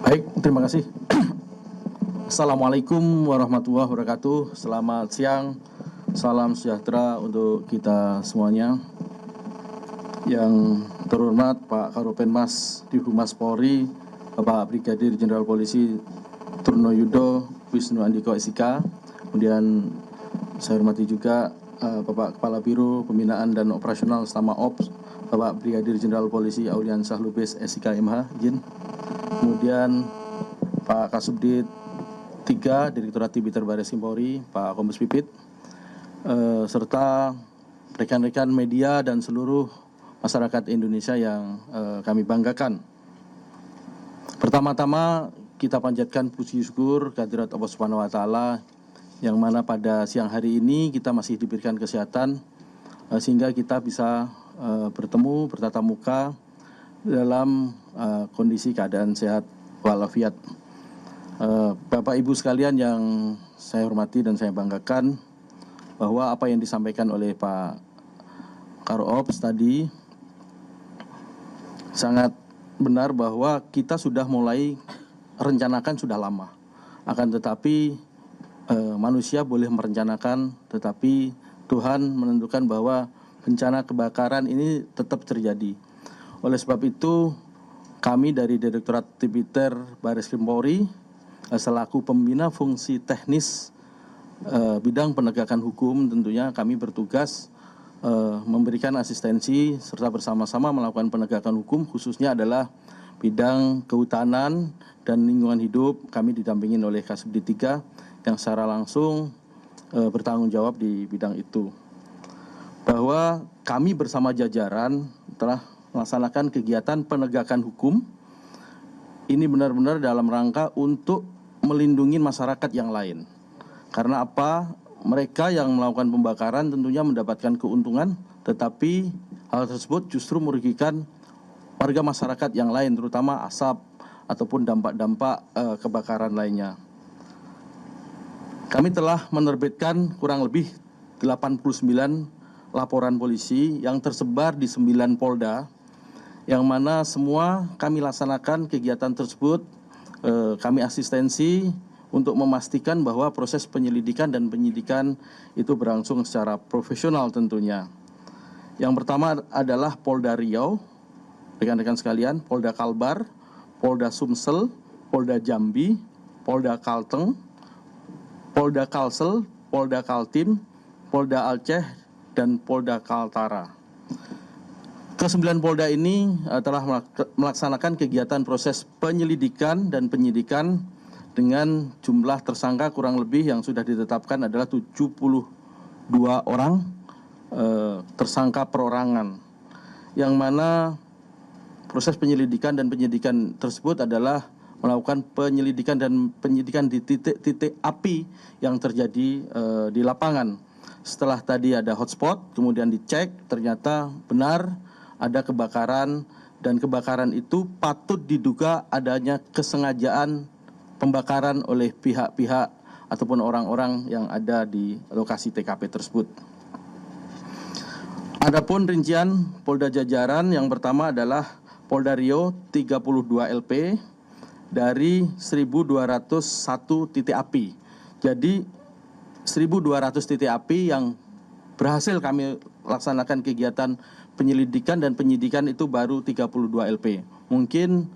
Baik, terima kasih. Assalamualaikum warahmatullahi wabarakatuh. Selamat siang, salam sejahtera untuk kita semuanya. Yang terhormat Pak Karopenmas Divhumas Polri, Bapak Brigadir Jenderal Polisi Trunoyudo Wisnu Andiko SIK. Kemudian saya hormati juga Bapak Kepala Biro Pembinaan dan Operasional Stama Ops, Bapak Brigadir Jenderal Polisi Auliansyah Lubis SIK MH, izin. Kemudian Pak Kasubdit 3 Direktorat Tipiter Barreskrim Polri, Pak Kombes Pipit, serta rekan-rekan media dan seluruh masyarakat Indonesia yang kami banggakan. Pertama-tama kita panjatkan puji syukur kehadirat Allah Subhanahu wa taala yang mana pada siang hari ini kita masih diberikan kesehatan sehingga kita bisa bertemu bertatap muka dalam kondisi keadaan sehat walafiat. Bapak Ibu sekalian yang saya hormati dan saya banggakan, bahwa apa yang disampaikan oleh Pak Karops tadi sangat benar, bahwa kita sudah mulai rencanakan sudah lama. Akan tetapi manusia boleh merencanakan, tetapi Tuhan menentukan bahwa bencana kebakaran ini tetap terjadi. Oleh sebab itu, kami dari Direktorat Tipiter Barreskrim Polri selaku pembina fungsi teknis bidang penegakan hukum, tentunya kami bertugas memberikan asistensi serta bersama-sama melakukan penegakan hukum, khususnya adalah bidang kehutanan dan lingkungan hidup. Kami didampingin oleh Kasubdit 3 yang secara langsung bertanggung jawab di bidang itu. Bahwa kami bersama jajaran telah melaksanakan kegiatan penegakan hukum ini benar-benar dalam rangka untuk melindungi masyarakat yang lain. Karena apa? Mereka yang melakukan pembakaran tentunya mendapatkan keuntungan, tetapi hal tersebut justru merugikan warga masyarakat yang lain, terutama asap ataupun dampak-dampak kebakaran lainnya. Kami telah menerbitkan kurang lebih 89 laporan polisi yang tersebar di 9 polda, yang mana semua kami laksanakan kegiatan tersebut. Kami asistensi untuk memastikan bahwa proses penyelidikan dan penyidikan itu berlangsung secara profesional tentunya. Yang pertama adalah Polda Riau, rekan-rekan sekalian, Polda Kalbar, Polda Sumsel, Polda Jambi, Polda Kalteng, Polda Kalsel, Polda Kaltim, Polda Aceh, dan Polda Kaltara. Ke-9 Polda ini telah melaksanakan kegiatan proses penyelidikan dan penyidikan dengan jumlah tersangka kurang lebih yang sudah ditetapkan adalah 72 orang tersangka perorangan, yang mana proses penyelidikan dan penyidikan tersebut adalah melakukan penyelidikan dan penyidikan di titik-titik api yang terjadi di lapangan. Setelah tadi ada hotspot, kemudian dicek, ternyata benar ada kebakaran, dan kebakaran itu patut diduga adanya kesengajaan pembakaran oleh pihak-pihak ataupun orang-orang yang ada di lokasi TKP tersebut. Adapun rincian Polda jajaran, yang pertama adalah Polda Riau 32 LP dari 1.201 titik api. Jadi 1.200 titik api yang berhasil kami laksanakan kegiatan penyelidikan dan penyidikan itu baru 32 LP. Mungkin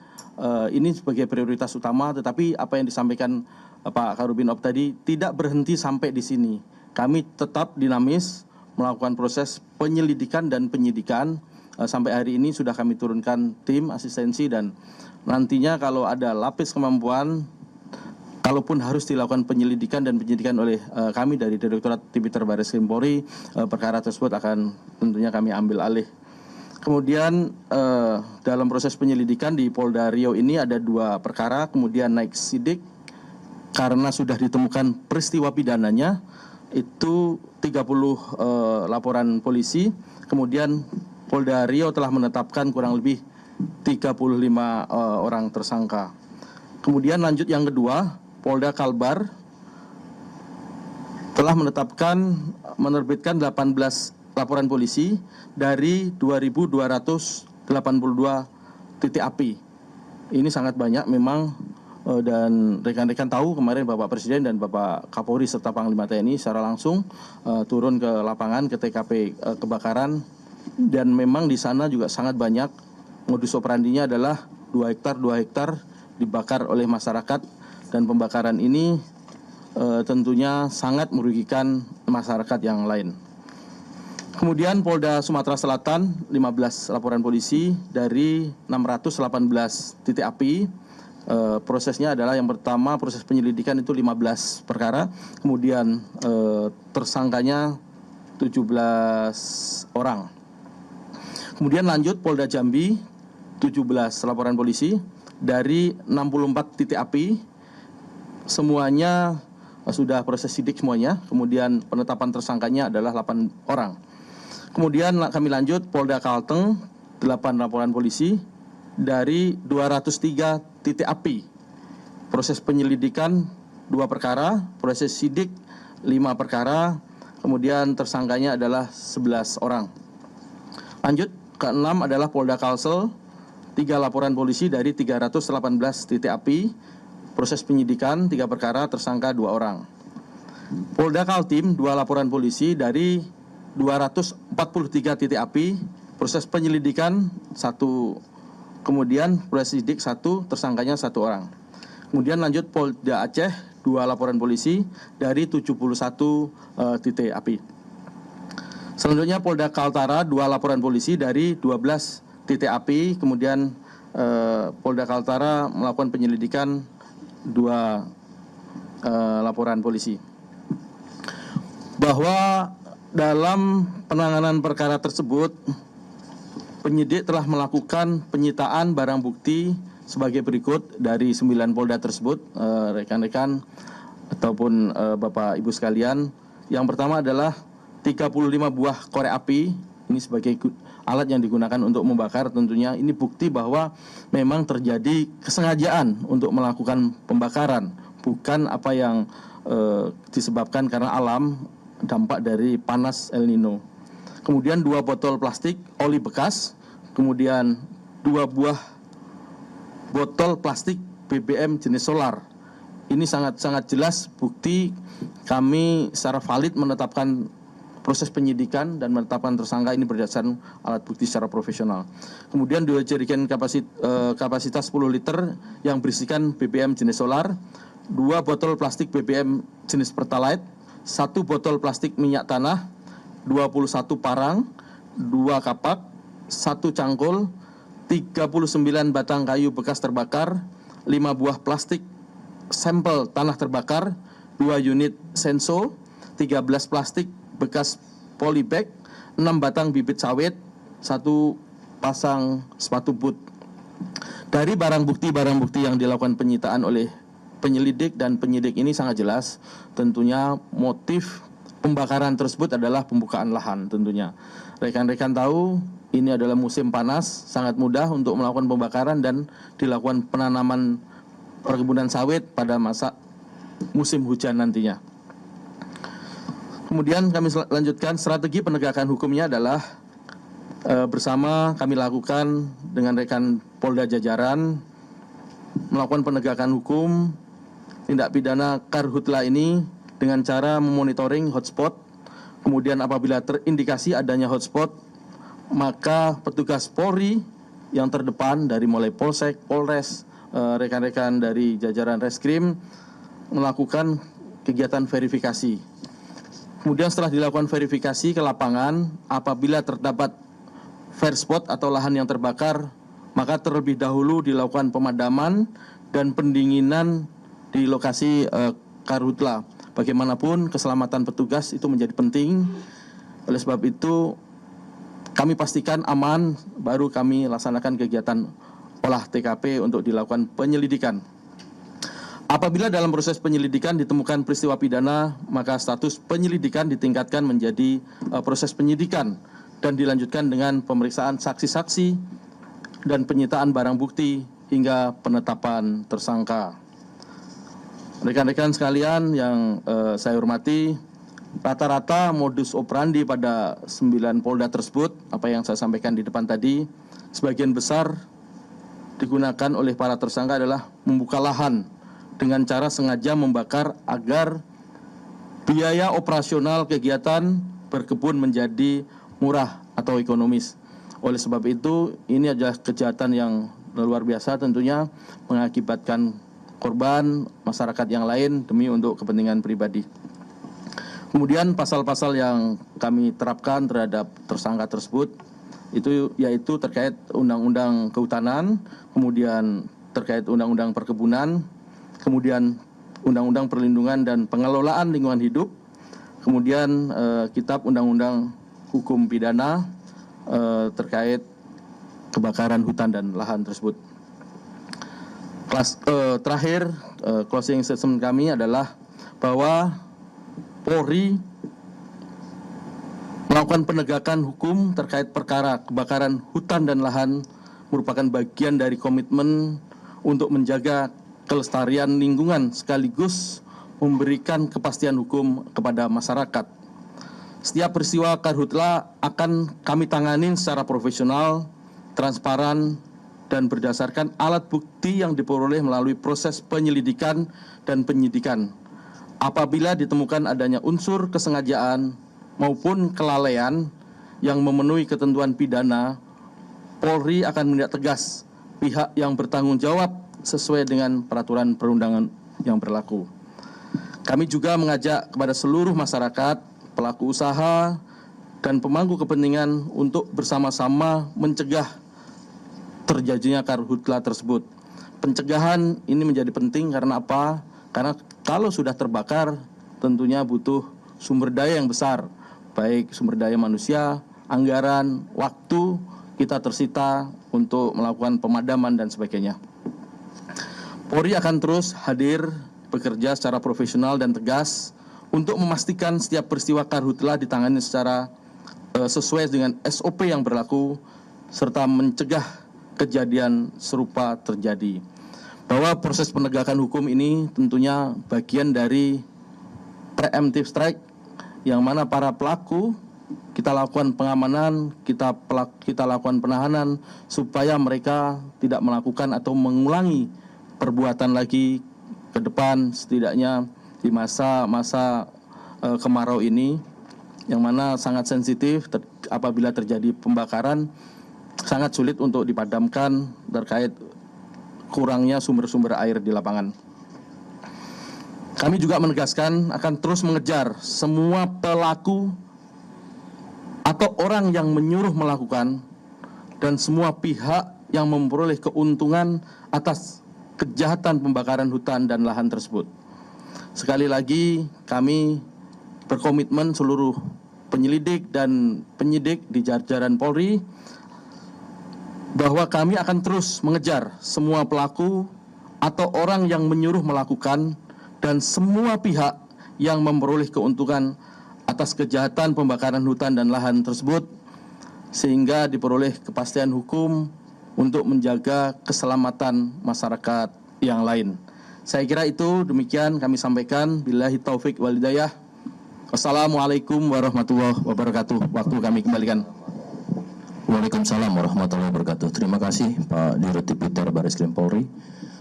ini sebagai prioritas utama, tetapi apa yang disampaikan Pak Karubinop tadi tidak berhenti sampai di sini. Kami tetap dinamis melakukan proses penyelidikan dan penyidikan. Sampai hari ini sudah kami turunkan tim asistensi, dan nantinya kalau ada lapis kemampuan, kalaupun harus dilakukan penyelidikan dan penyidikan oleh kami dari Direktorat Tipiter Barreskrim Polri, perkara tersebut akan tentunya kami ambil alih. Kemudian dalam proses penyelidikan di Polda Riau ini ada 2 perkara, kemudian naik sidik karena sudah ditemukan peristiwa pidananya, itu 30 laporan polisi. Kemudian Polda Riau telah menetapkan kurang lebih 35 orang tersangka. Kemudian lanjut yang kedua, Polda Kalbar telah menerbitkan 18 laporan polisi dari 2.282 titik api. Ini sangat banyak memang, Dan rekan-rekan tahu kemarin Bapak Presiden dan Bapak Kapolri serta Panglima TNI secara langsung turun ke lapangan ke TKP kebakaran, dan memang di sana juga sangat banyak modus operandinya adalah 2 hektar dibakar oleh masyarakat, dan pembakaran ini tentunya sangat merugikan masyarakat yang lain. Kemudian Polda Sumatera Selatan 15 laporan polisi dari 618 titik api. Prosesnya adalah yang pertama proses penyelidikan itu 15 perkara, kemudian tersangkanya 17 orang. Kemudian lanjut Polda Jambi 17 laporan polisi dari 64 titik api, semuanya sudah proses sidik semuanya, kemudian penetapan tersangkanya adalah 8 orang. Kemudian kami lanjut Polda Kalteng 8 laporan polisi dari 203 titik api. Proses penyelidikan 2 perkara, proses sidik 5 perkara, kemudian tersangkanya adalah 11 orang. Lanjut, ke-6 adalah Polda Kalsel 3 laporan polisi dari 318 titik api. Proses penyidikan 3 perkara, tersangka 2 orang. Polda Kaltim 2 laporan polisi dari 243 titik api. Proses penyelidikan 1, kemudian proses sidik 1, tersangkanya 1 orang. Kemudian lanjut Polda Aceh 2 laporan polisi dari 71 titik api. Selanjutnya Polda Kaltara 2 laporan polisi dari 12 titik api. Kemudian Polda Kaltara melakukan penyelidikan 2 laporan polisi. Bahwa dalam penanganan perkara tersebut, penyidik telah melakukan penyitaan barang bukti sebagai berikut dari 9 polda tersebut, rekan-rekan ataupun Bapak Ibu sekalian. Yang pertama adalah 35 buah korek api, ini sebagai alat yang digunakan untuk membakar tentunya. Ini bukti bahwa memang terjadi kesengajaan untuk melakukan pembakaran, bukan apa yang disebabkan karena alam, dampak dari panas El Nino. Kemudian 2 botol plastik oli bekas, kemudian 2 buah botol plastik BBM jenis solar. Ini sangat jelas bukti kami secara valid menetapkan proses penyidikan dan menetapkan tersangka ini berdasarkan alat bukti secara profesional. Kemudian 2 jerigen kapasitas 10 liter yang berisikan BBM jenis solar, 2 botol plastik BBM jenis Pertalite, 1 botol plastik minyak tanah, 21 parang, 2 kapak, 1 cangkul, 39 batang kayu bekas terbakar, 5 buah plastik sampel tanah terbakar, 2 unit senso, 13 plastik bekas polybag, 6 batang bibit sawit, 1 pasang sepatu boot. Dari barang bukti yang dilakukan penyitaan oleh penyelidik dan penyidik ini sangat jelas, tentunya motif pembakaran tersebut adalah pembukaan lahan tentunya. Rekan-rekan tahu ini adalah musim panas, sangat mudah untuk melakukan pembakaran dan dilakukan penanaman perkebunan sawit pada masa musim hujan nantinya. Kemudian kami lanjutkan strategi penegakan hukumnya adalah bersama kami lakukan dengan rekan Polda jajaran melakukan penegakan hukum tindak pidana karhutla ini dengan cara memonitoring hotspot. Kemudian apabila terindikasi adanya hotspot, maka petugas Polri yang terdepan dari mulai Polsek, Polres, rekan-rekan dari jajaran Reskrim melakukan kegiatan verifikasi. Kemudian setelah dilakukan verifikasi ke lapangan, apabila terdapat flare spot atau lahan yang terbakar, maka terlebih dahulu dilakukan pemadaman dan pendinginan di lokasi karhutla. Bagaimanapun keselamatan petugas itu menjadi penting. Oleh sebab itu kami pastikan aman, baru kami laksanakan kegiatan olah TKP untuk dilakukan penyelidikan. Apabila dalam proses penyelidikan ditemukan peristiwa pidana, maka status penyelidikan ditingkatkan menjadi proses penyidikan dan dilanjutkan dengan pemeriksaan saksi-saksi dan penyitaan barang bukti hingga penetapan tersangka. Rekan-rekan sekalian yang saya hormati, rata-rata modus operandi pada 9 polda tersebut, apa yang saya sampaikan di depan tadi, sebagian besar digunakan oleh para tersangka adalah membuka lahan dengan cara sengaja membakar agar biaya operasional kegiatan berkebun menjadi murah atau ekonomis. Oleh sebab itu, ini adalah kejahatan yang luar biasa, tentunya mengakibatkan korban, masyarakat yang lain demi untuk kepentingan pribadi. Kemudian pasal-pasal yang kami terapkan terhadap tersangka tersebut itu yaitu terkait Undang-Undang Kehutanan, kemudian terkait Undang-Undang Perkebunan, kemudian Undang-Undang Perlindungan dan Pengelolaan Lingkungan Hidup, kemudian Kitab Undang-Undang Hukum Pidana terkait kebakaran hutan dan lahan tersebut. Terakhir, closing statement kami adalah bahwa Polri melakukan penegakan hukum terkait perkara kebakaran hutan dan lahan merupakan bagian dari komitmen untuk menjaga kelestarian lingkungan sekaligus memberikan kepastian hukum kepada masyarakat. Setiap peristiwa karhutla akan kami tangani secara profesional, transparan, dan berdasarkan alat bukti yang diperoleh melalui proses penyelidikan dan penyidikan. Apabila ditemukan adanya unsur kesengajaan maupun kelalaian yang memenuhi ketentuan pidana, Polri akan menindak tegas pihak yang bertanggung jawab sesuai dengan peraturan perundangan yang berlaku. Kami juga mengajak kepada seluruh masyarakat, pelaku usaha, dan pemangku kepentingan untuk bersama-sama mencegah terjadinya karhutla tersebut. Pencegahan ini menjadi penting karena apa? Karena kalau sudah terbakar tentunya butuh sumber daya yang besar, baik sumber daya manusia, anggaran, waktu kita tersita untuk melakukan pemadaman dan sebagainya. Polri akan terus hadir bekerja secara profesional dan tegas untuk memastikan setiap peristiwa karhutla ditangani secara sesuai dengan SOP yang berlaku serta mencegah kejadian serupa terjadi. Bahwa proses penegakan hukum ini tentunya bagian dari preemptive strike yang mana para pelaku kita lakukan pengamanan, kita lakukan penahanan supaya mereka tidak melakukan atau mengulangi perbuatan lagi ke depan, setidaknya di masa kemarau ini yang mana sangat sensitif apabila terjadi pembakaran, sangat sulit untuk dipadamkan terkait kurangnya sumber-sumber air di lapangan. Kami juga menegaskan akan terus mengejar semua pelaku atau orang yang menyuruh melakukan dan semua pihak yang memperoleh keuntungan atas kejahatan pembakaran hutan dan lahan tersebut. Sekali lagi kami berkomitmen seluruh penyelidik dan penyidik di jajaran Polri bahwa kami akan terus mengejar semua pelaku atau orang yang menyuruh melakukan dan semua pihak yang memperoleh keuntungan atas kejahatan pembakaran hutan dan lahan tersebut sehingga diperoleh kepastian hukum untuk menjaga keselamatan masyarakat yang lain. Saya kira itu demikian kami sampaikan. Billahi taufik wal hidayah. Wassalamualaikum warahmatullahi wabarakatuh. Waktu kami kembalikan. Waalaikumsalam warahmatullahi wabarakatuh. Terima kasih Pak Dirut Tipiter Barreskrim Polri.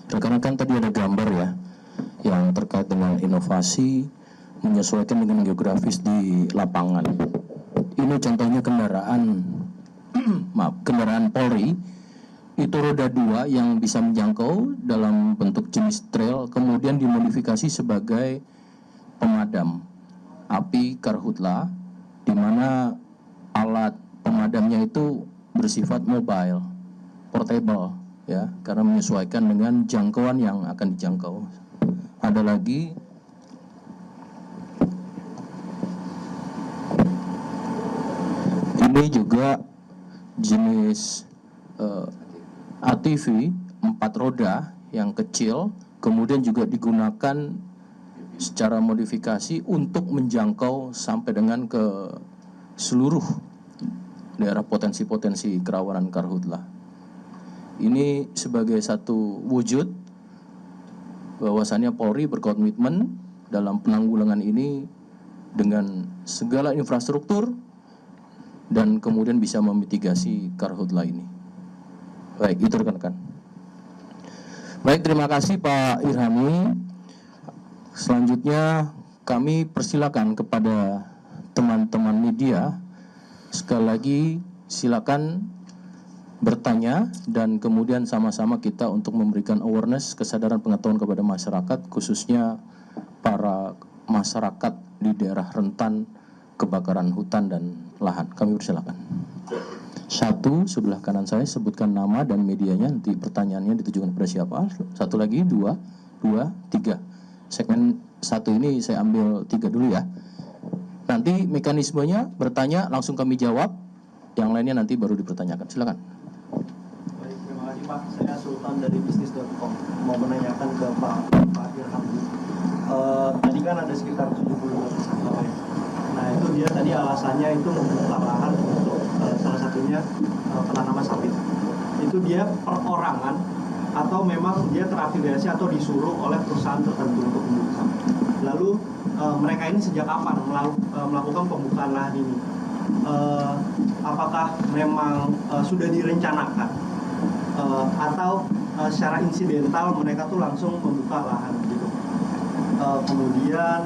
Rekan-rekan tadi ada gambar ya yang terkait dengan inovasi menyesuaikan dengan geografis di lapangan. Ini contohnya kendaraan kendaraan Polri itu roda 2 yang bisa menjangkau dalam bentuk jenis trail, kemudian dimodifikasi sebagai pemadam api karhutla, di mana alat pemadamnya itu bersifat mobile, portable, ya, karena menyesuaikan dengan jangkauan yang akan dijangkau. Ada lagi ini juga jenis ATV 4 roda yang kecil, kemudian juga digunakan secara modifikasi untuk menjangkau sampai dengan ke seluruh daerah potensi-potensi kerawanan karhutla. Ini sebagai satu wujud bahwasannya Polri berkomitmen dalam penanggulangan ini dengan segala infrastruktur dan kemudian bisa memitigasi karhutla ini. Baik, itu rekan-rekan. Baik, terima kasih Pak Irhami. Selanjutnya kami persilakan kepada teman-teman media. Sekali lagi silakan bertanya dan kemudian sama-sama kita untuk memberikan awareness, kesadaran pengetahuan kepada masyarakat, khususnya para masyarakat di daerah rentan kebakaran hutan dan lahan. Kami persilakan. 1, sebelah kanan saya, sebutkan nama dan medianya, nanti pertanyaannya ditujukan kepada siapa. 1 lagi, 2, 3. Segmen 1 ini saya ambil 3 dulu ya. Nanti mekanismenya bertanya langsung kami jawab, yang lainnya nanti baru dipertanyakan. Silakan. Baik, terima kasih Pak. Saya Sultan dari bisnis.com. Mau menanyakan ke Pak Irham. Tadi kan ada sekitar 72 tersangka Pak. Nah itu dia tadi alasannya itu membuka lahan untuk salah satunya penanaman sawit. Itu dia perorangan atau memang dia terafiliasi atau disuruh oleh perusahaan tertentu untuk membuka sawit. Lalu mereka ini sejak kapan melakukan pembukaan lahan ini? Apakah memang sudah direncanakan atau secara insidental mereka tuh langsung membuka lahan gitu? Kemudian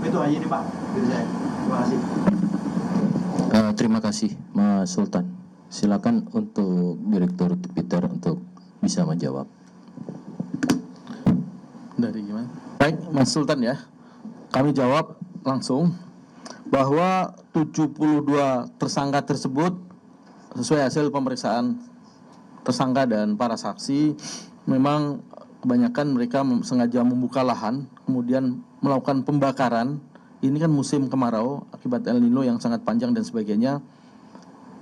itu aja nih Pak dari saya. Terima kasih. Terima kasih Mas Sultan. Silakan untuk Direktur Peter untuk bisa menjawab. Dari gimana? Baik, Mas Sultan ya. Kami jawab langsung bahwa 72 tersangka tersebut sesuai hasil pemeriksaan tersangka dan para saksi memang kebanyakan mereka sengaja membuka lahan kemudian melakukan pembakaran. Ini kan musim kemarau akibat El Nino yang sangat panjang dan sebagainya.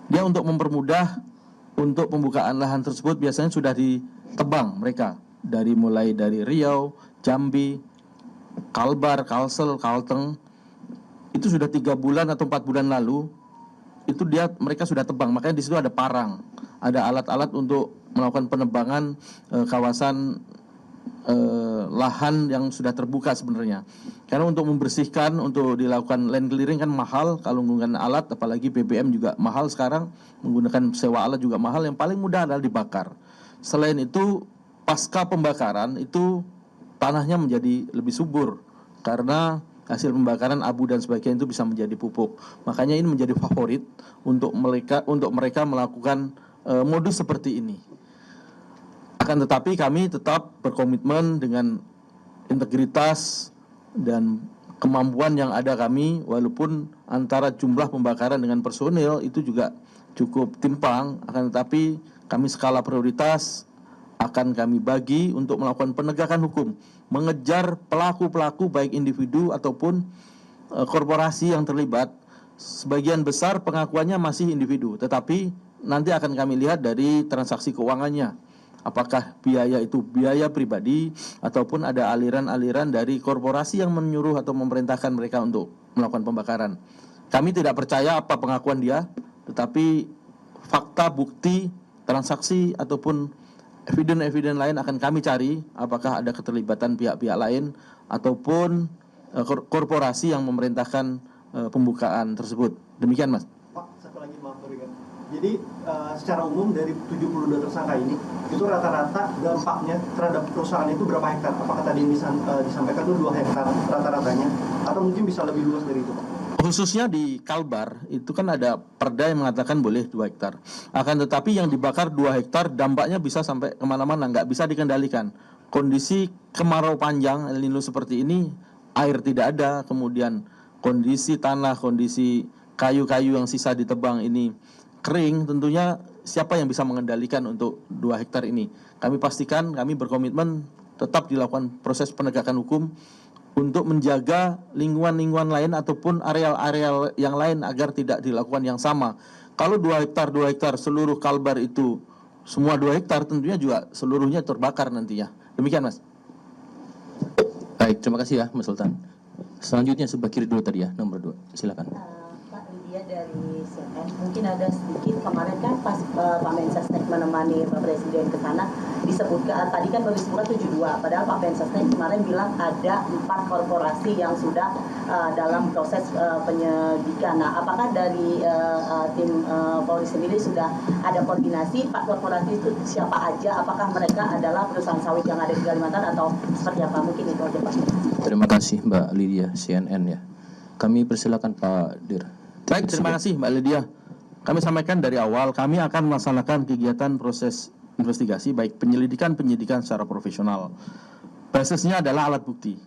Dia untuk mempermudah untuk pembukaan lahan tersebut biasanya sudah ditebang mereka mulai dari Riau, Jambi, Kalbar, Kalsel, Kalteng. Itu sudah 3 bulan atau 4 bulan lalu itu mereka sudah tebang. Makanya di situ ada parang, ada alat-alat untuk melakukan penebangan kawasan lahan yang sudah terbuka sebenarnya. Karena untuk membersihkan, untuk dilakukan land clearing kan mahal kalau menggunakan alat, apalagi BBM juga mahal sekarang, menggunakan sewa alat juga mahal. Yang paling mudah adalah dibakar. Selain itu, pasca pembakaran itu tanahnya menjadi lebih subur karena hasil pembakaran abu dan sebagainya itu bisa menjadi pupuk. Makanya ini menjadi favorit untuk mereka melakukan modus seperti ini. Akan tetapi kami tetap berkomitmen dengan integritas dan kemampuan yang ada kami, walaupun antara jumlah pembakaran dengan personil itu juga cukup timpang. Akan tetapi kami skala prioritas akan kami bagi untuk melakukan penegakan hukum, mengejar pelaku-pelaku baik individu ataupun korporasi yang terlibat. Sebagian besar pengakuannya masih individu, tetapi nanti akan kami lihat dari transaksi keuangannya. Apakah biaya itu biaya pribadi ataupun ada aliran-aliran dari korporasi yang menyuruh atau memerintahkan mereka untuk melakukan pembakaran. Kami tidak percaya apa pengakuan dia, tetapi fakta, bukti, transaksi ataupun eviden-eviden lain akan kami cari apakah ada keterlibatan pihak-pihak lain ataupun korporasi yang memerintahkan pembukaan tersebut. Demikian Mas. Pak, satu lagi maaf berikan. Jadi secara umum dari 72 tersangka ini itu rata-rata dampaknya terhadap perusahaan itu berapa hektar? Apakah tadi yang disampaikan itu 2 hektar rata-ratanya atau mungkin bisa lebih luas dari itu Pak? Khususnya di Kalbar itu kan ada perda yang mengatakan boleh 2 hektar. Akan tetapi yang dibakar 2 hektar dampaknya bisa sampai kemana-mana, nggak bisa dikendalikan. Kondisi kemarau panjang El Nino seperti ini, air tidak ada, kemudian kondisi tanah, kondisi kayu-kayu yang sisa ditebang ini kering, tentunya siapa yang bisa mengendalikan untuk 2 hektar ini. Kami pastikan, kami berkomitmen tetap dilakukan proses penegakan hukum untuk menjaga lingkungan-lingkungan lain ataupun areal-areal yang lain agar tidak dilakukan yang sama. Kalau 2 hektar seluruh Kalbar itu semua 2 hektar tentunya juga seluruhnya terbakar nantinya. Demikian Mas. Baik, terima kasih ya Mas Sultan. Selanjutnya sebelah kiri dulu tadi ya, nomor 2. Silakan. Pak Lydia dari CNN. mungkin ada sedikit kemarin kan pas Pak Mensesnek menemani Pak Presiden ke sana disebutkan tadi kan baru disebutkan 72, padahal Pak Mensesnek kemarin bilang ada 4 korporasi yang sudah dalam proses penyidikan. Nah, apakah dari tim Polri sendiri sudah ada koordinasi Pak korporasi itu siapa aja? Apakah mereka adalah perusahaan sawit yang ada di Kalimantan atau seperti apa? Mungkin itu aja Pak. Terima kasih Mbak Lydia, CNN ya. Kami persilakan Pak Dir. Baik, terima kasih Mbak Lydia. Kami sampaikan dari awal, kami akan melaksanakan kegiatan proses investigasi, baik penyidikan secara profesional. Basisnya adalah alat bukti.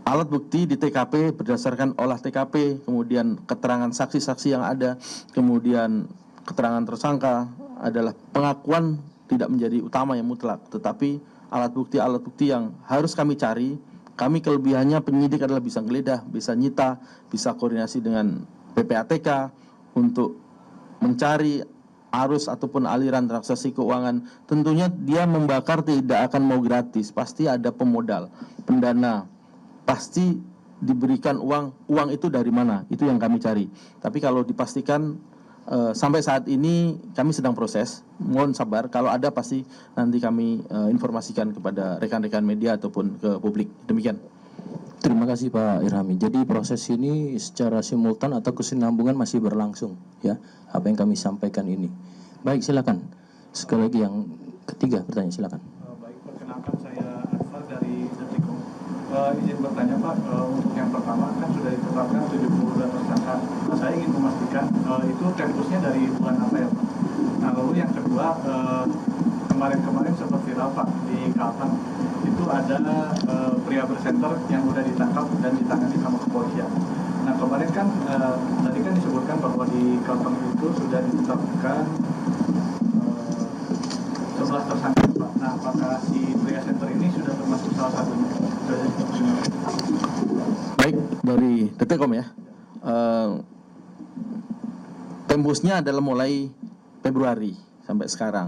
Alat bukti di TKP berdasarkan olah TKP, kemudian keterangan saksi-saksi yang ada, kemudian keterangan tersangka adalah pengakuan tidak menjadi utama yang mutlak, tetapi alat bukti yang harus kami cari. Kami kelebihannya penyidik adalah bisa geledah, bisa nyita, bisa koordinasi dengan PPATK untuk mencari arus ataupun aliran transaksi keuangan. Tentunya dia membakar tidak akan mau gratis, pasti ada pemodal, pendana, pasti diberikan uang itu dari mana, itu yang kami cari. Tapi kalau dipastikan sampai saat ini kami sedang proses, mohon sabar, kalau ada pasti nanti kami informasikan kepada rekan-rekan media ataupun ke publik. Demikian. Terima kasih Pak Irhami. Jadi proses ini secara simultan atau kesinambungan masih berlangsung ya, apa yang kami sampaikan ini. Baik, silakan. Sekali lagi yang ketiga pertanyaan, silakan. Baik, perkenalkan saya Ansar dari Detikom. Izin bertanya Pak, untuk yang pertama kan sudah ditetapkan 72 tersangka. Saya ingin memastikan itu tempusnya dari bulan apa ya Pak? Nah lalu yang kedua, kemarin sempat viral Pak di Kalteng, itu ada pria bersenter yang sudah ditangkap dan ditangani sama kepolisian. Nah kemarin kan tadi kan disebutkan bahwa di Kalteng itu sudah ditetapkan 11 tersangka Pak. Nah apakah si pria center ini sudah termasuk salah satunya? Baik, dari Detikom ya. Tembusnya adalah mulai Februari sampai sekarang.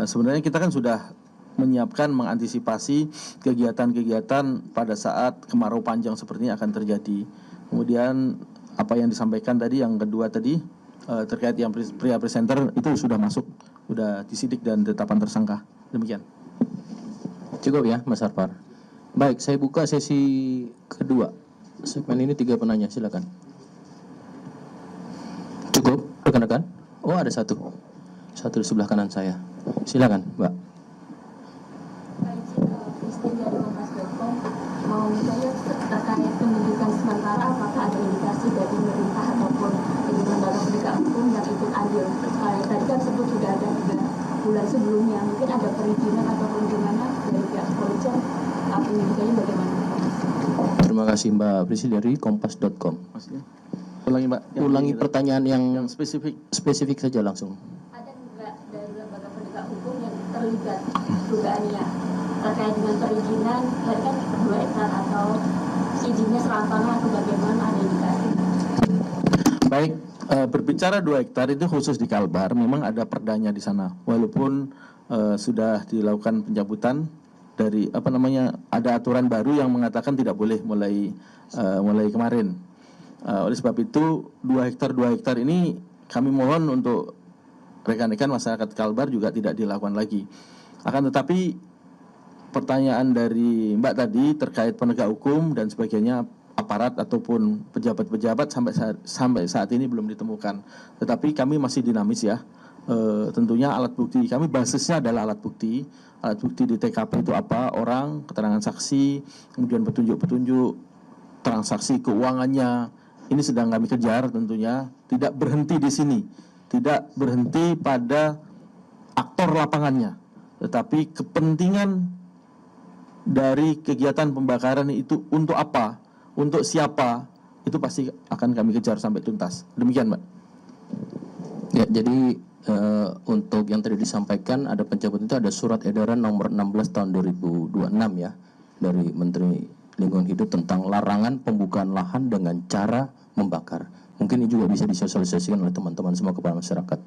Sebenarnya kita kan sudah menyiapkan, mengantisipasi kegiatan-kegiatan pada saat kemarau panjang seperti ini akan terjadi. Kemudian apa yang disampaikan tadi, yang kedua tadi terkait yang pria presenter itu sudah masuk, sudah disidik dan ditetapkan tersangka. Demikian. Cukup ya Mas Harpar. Baik, saya buka sesi kedua. Segmen ini 3 penanya, silakan. Cukup, rekan-rekan? Oh, ada satu di sebelah kanan saya. Silakan, Mbak. Baik, Christine dari Kompas.com mau bertanya terkait penyidikan sementara, apakah ada indikasi dari pemerintah ataupun dari lembaga penegak hukum yang ikut andil? Tadi kan sebut sudah ada 3 bulan sebelumnya, mungkin ada perizinan ataupun gimana dari pihak kepolisian, penyidikannya bagaimana? Terima kasih Mbak Prisi dari Kompas.com. Ulangi Mbak. Ulangi pertanyaan yang spesifik saja langsung. Ada juga dari lembaga penegak hukum yang terlibat dugaannya terkait dengan perizinan, tadi kan 2 hektar atau izinnya serampangan atau bagaimana, ada indikasi? Baik, berbicara 2 hektar itu khusus di Kalbar, memang ada perdanya di sana. Walaupun sudah dilakukan pencabutan dari ada aturan baru yang mengatakan tidak boleh mulai kemarin. Oleh sebab itu 2 hektar ini kami mohon untuk rekan-rekan masyarakat Kalbar juga tidak dilakukan lagi. Akan tetapi pertanyaan dari Mbak tadi terkait penegak hukum dan sebagainya, aparat ataupun pejabat-pejabat sampai saat ini belum ditemukan. Tetapi kami masih dinamis ya. Tentunya alat bukti kami basisnya adalah alat bukti. Alat bukti di TKP itu apa? Orang, keterangan saksi, kemudian petunjuk-petunjuk transaksi keuangannya. Ini sedang kami kejar tentunya. Tidak berhenti di sini. Tidak berhenti pada aktor lapangannya. Tetapi kepentingan dari kegiatan pembakaran itu untuk apa? Untuk siapa? Itu pasti akan kami kejar sampai tuntas. Demikian, Mbak. Ya, jadi untuk yang tadi disampaikan ada pencabutan itu ada surat edaran nomor 16 tahun 2026 ya dari Menteri Lingkungan Hidup tentang larangan pembukaan lahan dengan cara membakar. Mungkin ini juga bisa disosialisasikan oleh teman-teman semua kepada masyarakat.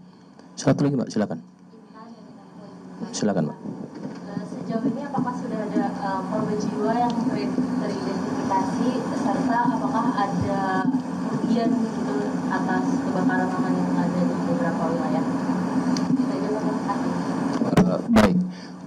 Satu lagi Mbak, silakan. Silakan Mbak. Sejauh ini apakah sudah ada korban jiwa yang teridentifikasi serta apakah ada kerugian gitu atas kebakaran lahan yang ada di beberapa wilayah. Terima kasih. Baik,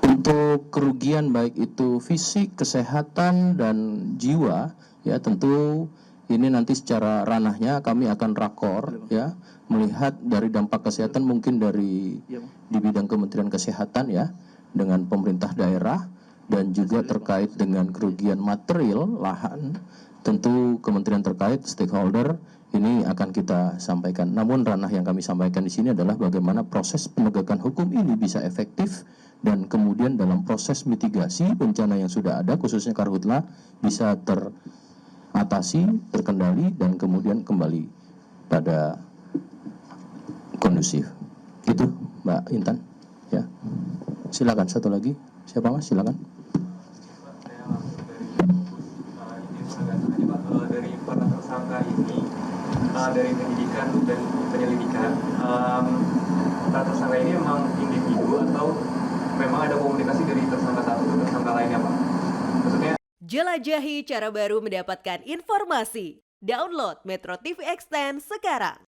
untuk kerugian baik itu fisik, kesehatan, dan jiwa, ya tentu ini nanti secara ranahnya kami akan rakor, ya, melihat dari dampak kesehatan mungkin dari di bidang Kementerian Kesehatan, ya, dengan pemerintah daerah, dan juga terkait dengan kerugian material lahan, tentu kementerian terkait, stakeholder, ini akan kita sampaikan. Namun ranah yang kami sampaikan di sini adalah bagaimana proses penegakan hukum ini bisa efektif dan kemudian dalam proses mitigasi bencana yang sudah ada, khususnya karhutla, bisa teratasi, terkendali, dan kemudian kembali pada kondusif. Itu Mbak Intan, ya. Silakan satu lagi. Siapa Mas? Silakan. Saya langsung dari para tersangka ini, dari penyidikan dan penyelidikan, para tersangka ini memang individu atau memang ada komunikasi dari tersangka satu ke tersangka lainnya, Pak? Maksudnya jelajahi cara baru mendapatkan informasi. Download Metro TV Extend sekarang.